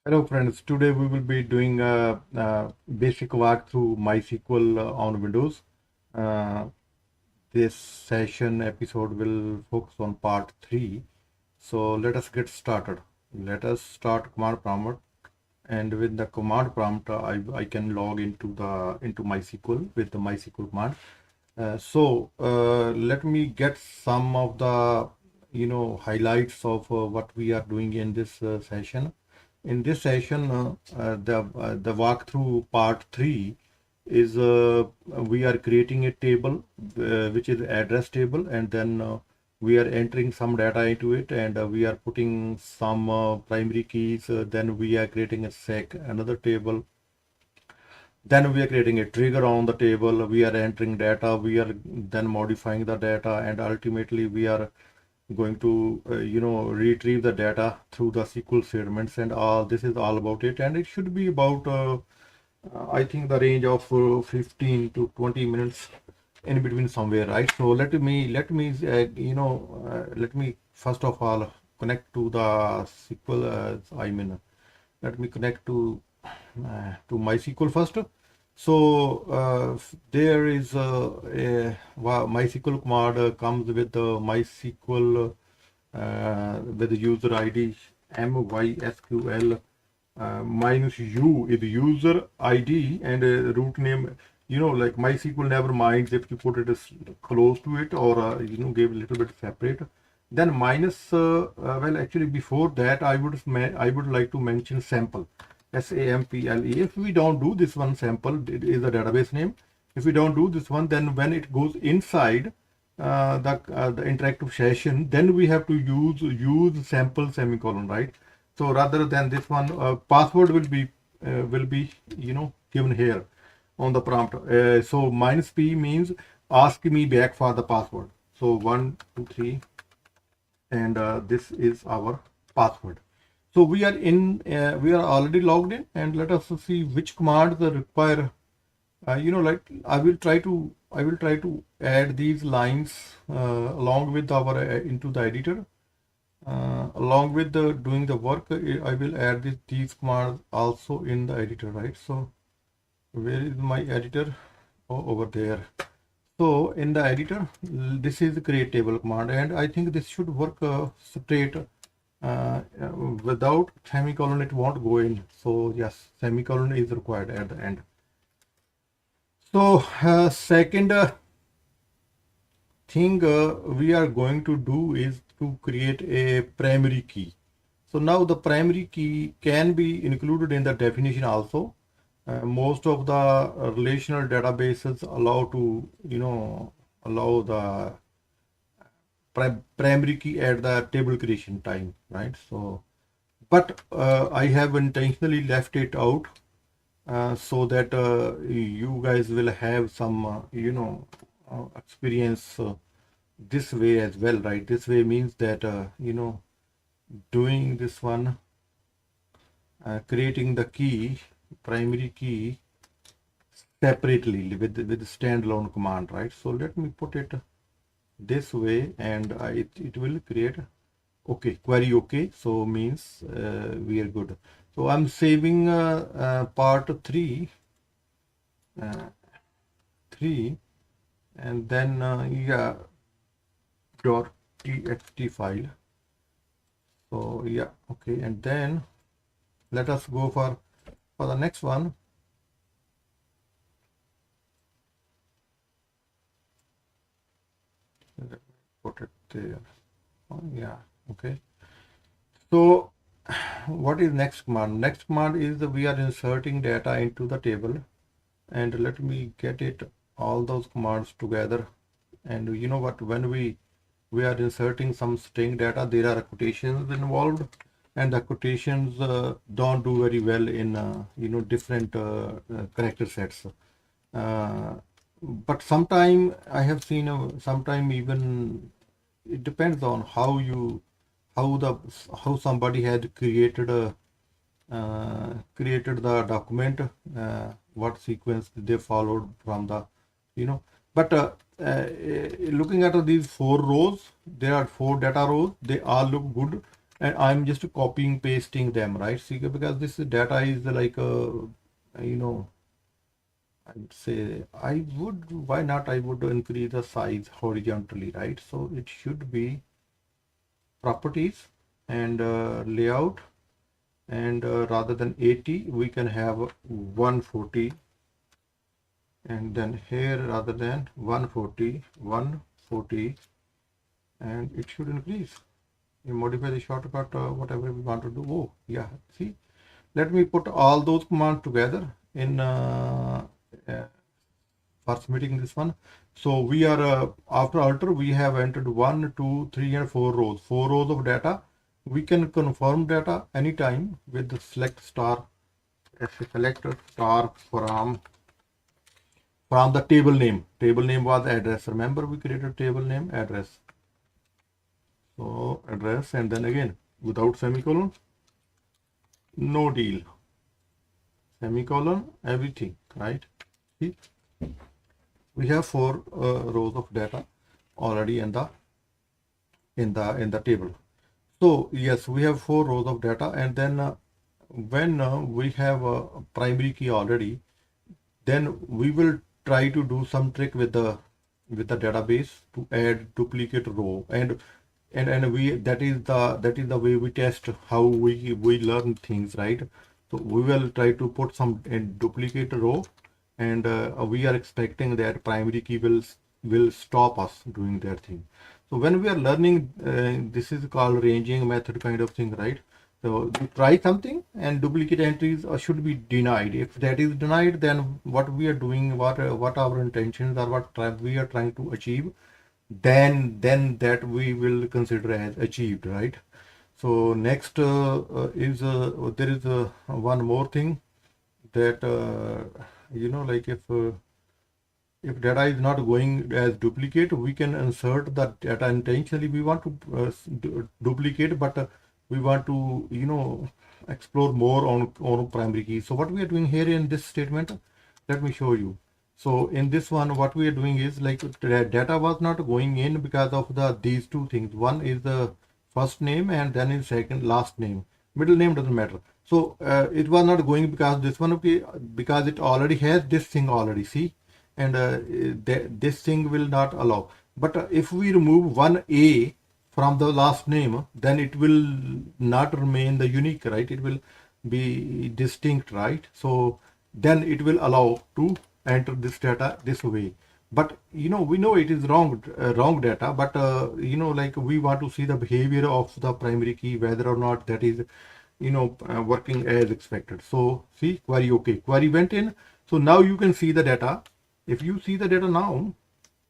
Hello friends, today we will be doing a basic walkthrough MySQL on Windows. Uh, this session episode will focus on part 3. So let us get started. Let us start command prompt, and with the command prompt I can log into MySQL with the MySQL command. Let me get some of the highlights of what we are doing in this session. In this session, the walkthrough part 3 is we are creating a table which is address table, and then we are entering some data into it, and we are putting some primary keys. Then we are creating a sec another table. Then we are creating a trigger on the table. We are entering data. We are then modifying the data, and ultimately we are going to retrieve the data through the SQL statements, and all this is all about it. And it should be about I think the range of 15 to 20 minutes in between somewhere, right? So let me first of all connect to the SQL. Let me connect to MySQL first. So there is MySQL command comes with the MySQL with the user ID MySQL minus U is user ID, and root name. Like MySQL never minds if you put it as close to it, or give a little bit separate. Then minus well, actually before that I would like to mention sample, SAMPLE. If we don't do this one, sample it is the database name. If we don't do this one, then when it goes inside the interactive session, then we have to use sample semicolon, right? So rather than this one, password will be given here on the prompt. So minus p means ask me back for the password. So 1 2 3, and this is our password. So we are already logged in, and let us see which commands require. Like I will try to add these lines along with our into the editor. Along with the doing the work, I will add these commands also in the editor, right? So where is my editor? Oh, over there. So in the editor, this is the create table command, and I think this should work straight. Without semicolon it won't go in. So yes, semicolon is required at the end. So second thing we are going to do is to create a primary key. So now the primary key can be included in the definition also. Most of the relational databases allow the primary key at the table creation time, right? So, but I have intentionally left it out so that you guys will have some experience this way as well, right? This way means that doing this one, creating the key, primary key separately with the standalone command, right? So let me put it this way, and it will create okay query. Okay, so means we are good. So I'm saving part 3 and then yeah, .txt file. So yeah, okay, and then let us go for the next one. Let me put it there. Oh, yeah, okay. So what is next command? Next command is we are inserting data into the table, and let me get it all those commands together. And you know what, when we are inserting some string data, there are quotations involved, and the quotations don't do very well in different character sets. But sometime I have seen sometime even it depends on how somebody had created the document, what sequence they followed from the but looking at these 4 rows, there are 4 data rows, they all look good, and I'm just copying pasting them, right? See, because this data is like you know, I'd say I would, why not, I would increase the size horizontally, right? So it should be properties and layout, and rather than 80 we can have 140, and then here rather than 140, 140, and it should increase. You modify the shortcut, whatever we want to do. Oh yeah, see, let me put all those commands together in uh, for submitting this one. So we are after alter we have entered 1, 2, 3 and 4 rows, 4 rows of data. We can confirm data anytime with the select star, select star from the table name. Table name was address. Remember, we created table name address. So address, and then again without semicolon, no deal, semicolon, everything, right? See, we have 4 rows of data already in the table. So yes, we have 4 rows of data, and then when we have a primary key already, then we will try to do some trick with the database to add duplicate row, and we, that is the way we test how we learn things, right? So we will try to put some duplicate row, and we are expecting that primary key will stop us doing that thing. So when we are learning, this is called ranging method kind of thing, right? So you try something and duplicate entries should be denied. If that is denied, then what we are doing, what our intentions are, we are trying to achieve, then that we will consider as achieved, right? So next is there is one more thing that like if data is not going as duplicate, we can insert that data intentionally. We want to duplicate, but we want to explore more on primary key. So what we are doing here in this statement, let me show you. So in this one, what we are doing is like data was not going in because of these two things. One is the first name, and then is second last name. Middle name doesn't matter. So it was not going because this one, okay, because it already has this thing already. See, and this thing will not allow. But if we remove one A from the last name, then it will not remain the unique, right? It will be distinct, right? So then it will allow to enter this data this way. But we know it is wrong data, but like we want to see the behavior of the primary key, whether or not that is working as expected. So see, query, okay, query went in. So now you can see the data. If you see the data now,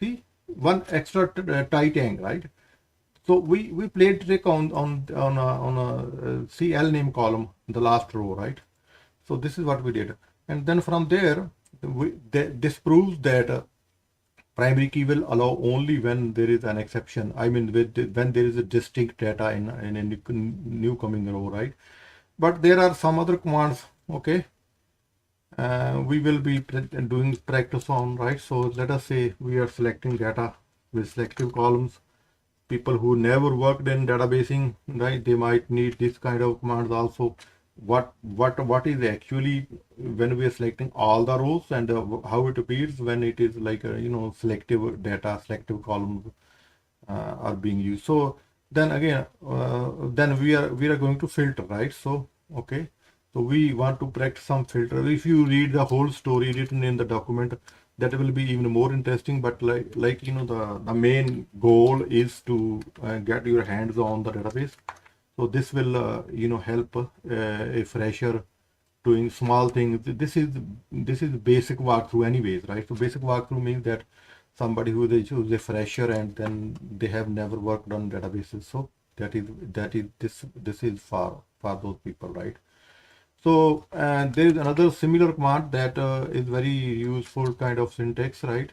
see one extra tight end, right? So we played trick on a CL name column, the last row, right? So this is what we did, and then from there this proves that primary key will allow only when there is an exception. I mean, when there is a distinct data in a new coming row, right? But there are some other commands, okay, we will be doing practice on, right? So let us say we are selecting data with selective columns. People who never worked in databasing, right, they might need this kind of commands also. What is actually when we are selecting all the rows, and how it appears when it is like selective data, selective columns are being used. So then again, then we are going to filter, right? So okay, so we want to practice some filter. If you read the whole story written in the document, that will be even more interesting. But like the main goal is to get your hands on the database. So this will help a fresher doing small things. This is basic walkthrough anyways, right? So basic walkthrough means that somebody who is a fresher and then they have never worked on databases. So that is this is for those people, right? So there is another similar command that is very useful kind of syntax, right?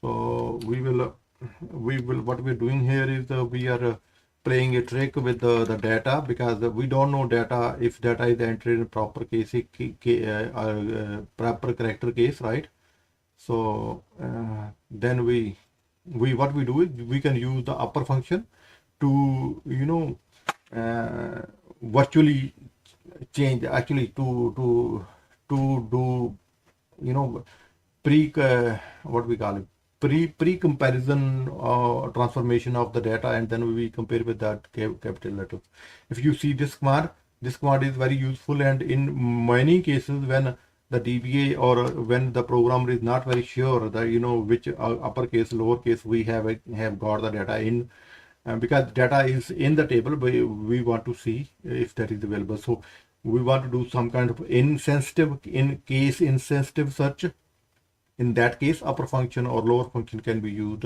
So we will what we're doing here is we are playing a trick with the data, because we don't know data, if data is entered in proper case, proper character case, right? So then we what we do is we can use the upper function to virtually change, actually to do, you know, pre what we call it, pre comparison transformation of the data, and then we compare with that capital letters. If you see this command is very useful, and in many cases when the DBA or when the programmer is not very sure that, you know, which uppercase lowercase we have got the data in, because data is in the table, but we want to see if that is available. So we want to do some kind of insensitive search. In that case, upper function or lower function can be used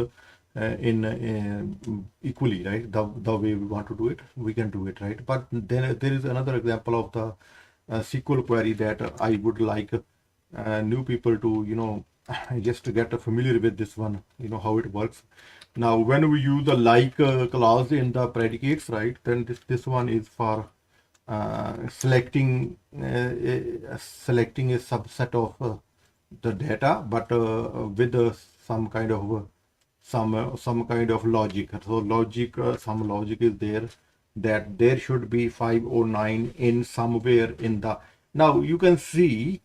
in equally, right? The way we want to do it, we can do it, right? But then there is another example of the SQL query that I would like new people to, you know, just to get familiar with this one, you know, how it works. Now, when we use the like clause in the predicates, right, then this one is for selecting a subset of the data, but with some kind of some kind of logic. So some logic is there, that there should be 509 in somewhere in the. Now you can see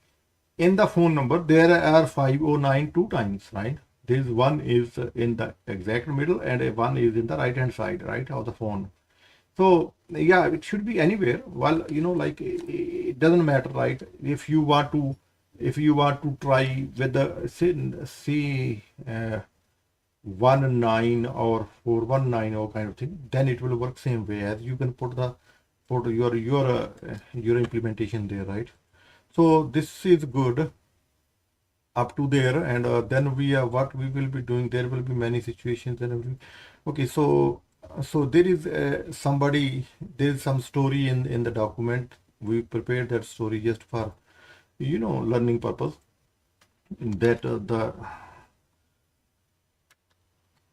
in the phone number there are 509 two times, right? This one is in the exact middle, and one is in the right hand side, right, of the phone. So yeah, it should be anywhere. Well, you know, like it doesn't matter, right? If you want to try with the C 19 or 419 or kind of thing, then it will work same way, as you can put your implementation there, right? So this is good up to there, and then we are what we will be doing. There will be many situations and everything. Okay, so there is there is some story in the document. We prepared that story just for, you know, learning purpose. That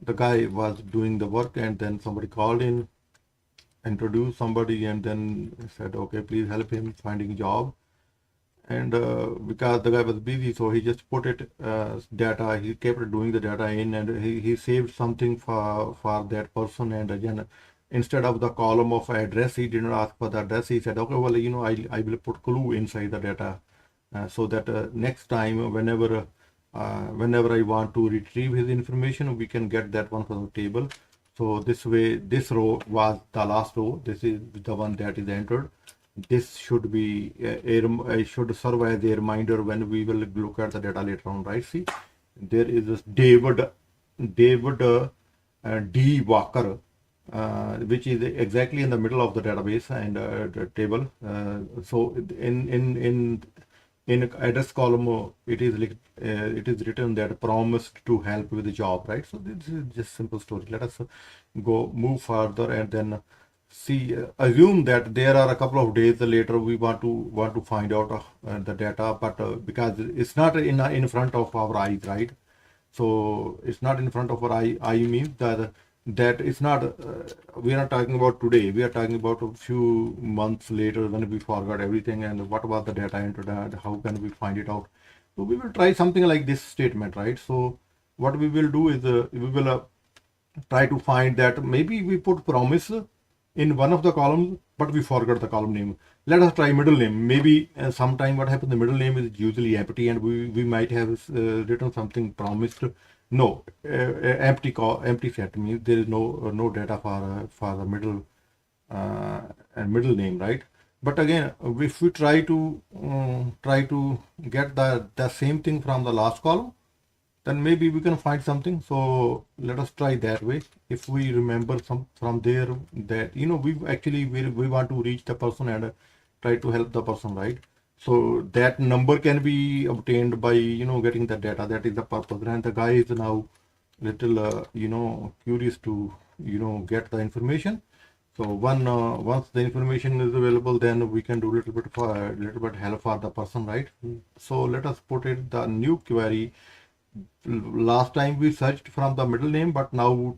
the guy was doing the work, and then somebody called in, introduced somebody, and then said, okay, please help him finding a job. And because the guy was busy, so he just put it data. He kept doing the data in, and he saved something for that person. And again, instead of the column of address, he didn't ask for the address. He said, okay, well, you know, I will put clue inside the data, so that next time whenever I want to retrieve his information, we can get that one from the table. So this way, this row was the last row. This is the one that is entered. This should be should serve as a reminder when we will look at the data later on, right? See, there is this David D. Walker, which is exactly in the middle of the database and the table. So in address column, it is written that promised to help with the job, right? So this is just simple story. Let us move further, and then see, assume that there are a couple of days later we want to find out the data, but because it's not in front of our eyes, right? So it's not in front of our eye means that it's not we are not talking about today, we are talking about a few months later when we forgot everything, and what was the data entered, and how can we find it out. So we will try something like this statement, right? So what we will do is we will try to find that maybe we put promise in one of the columns, but we forgot the column name. Let us try middle name. Maybe sometime what happens, the middle name is usually empty, and we might have written something promised. No, empty set means there is no data for the middle and middle name, right? But again, if we try to get the same thing from the last column, then maybe we can find something. So let us try that way. If we remember some from there, that, you know, we want to reach the person and try to help the person, right? So that number can be obtained by, you know, getting the data. That is the purpose. And the guy is now little you know, curious to, you know, get the information. So once the information is available, then we can do little bit help for the person, right? So let us put it the new query. Last time we searched from the middle name, but now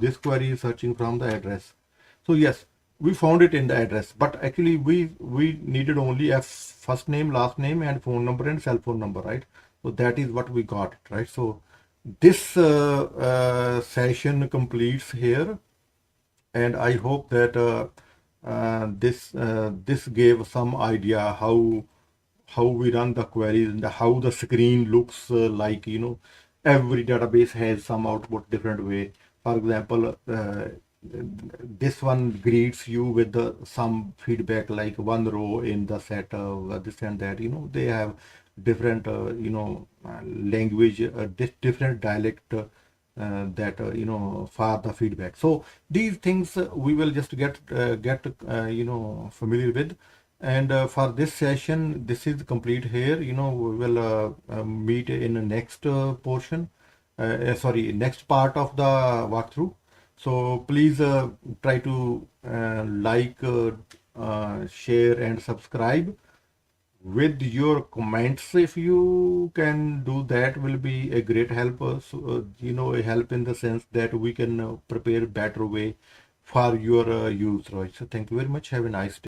this query is searching from the address. So yes, we found it in the address, but actually we needed only a first name, last name, and phone number and cell phone number, right? So that is what we got, right? So this session completes here, and I hope that this gave some idea how we run the queries and how the screen looks like. Every database has some output different way. For example, this one greets you with some feedback like one row in the set of this and that. They have different language, different dialect, that for the feedback. So these things we will just get familiar with. And for this session, this is complete here. We will meet in the next portion, sorry, next part of the walkthrough. So please try to like, share and subscribe. With your comments, if you can do that, will be a great help. So, a help in the sense that we can prepare better way for your use, right? So thank you very much. Have a nice day.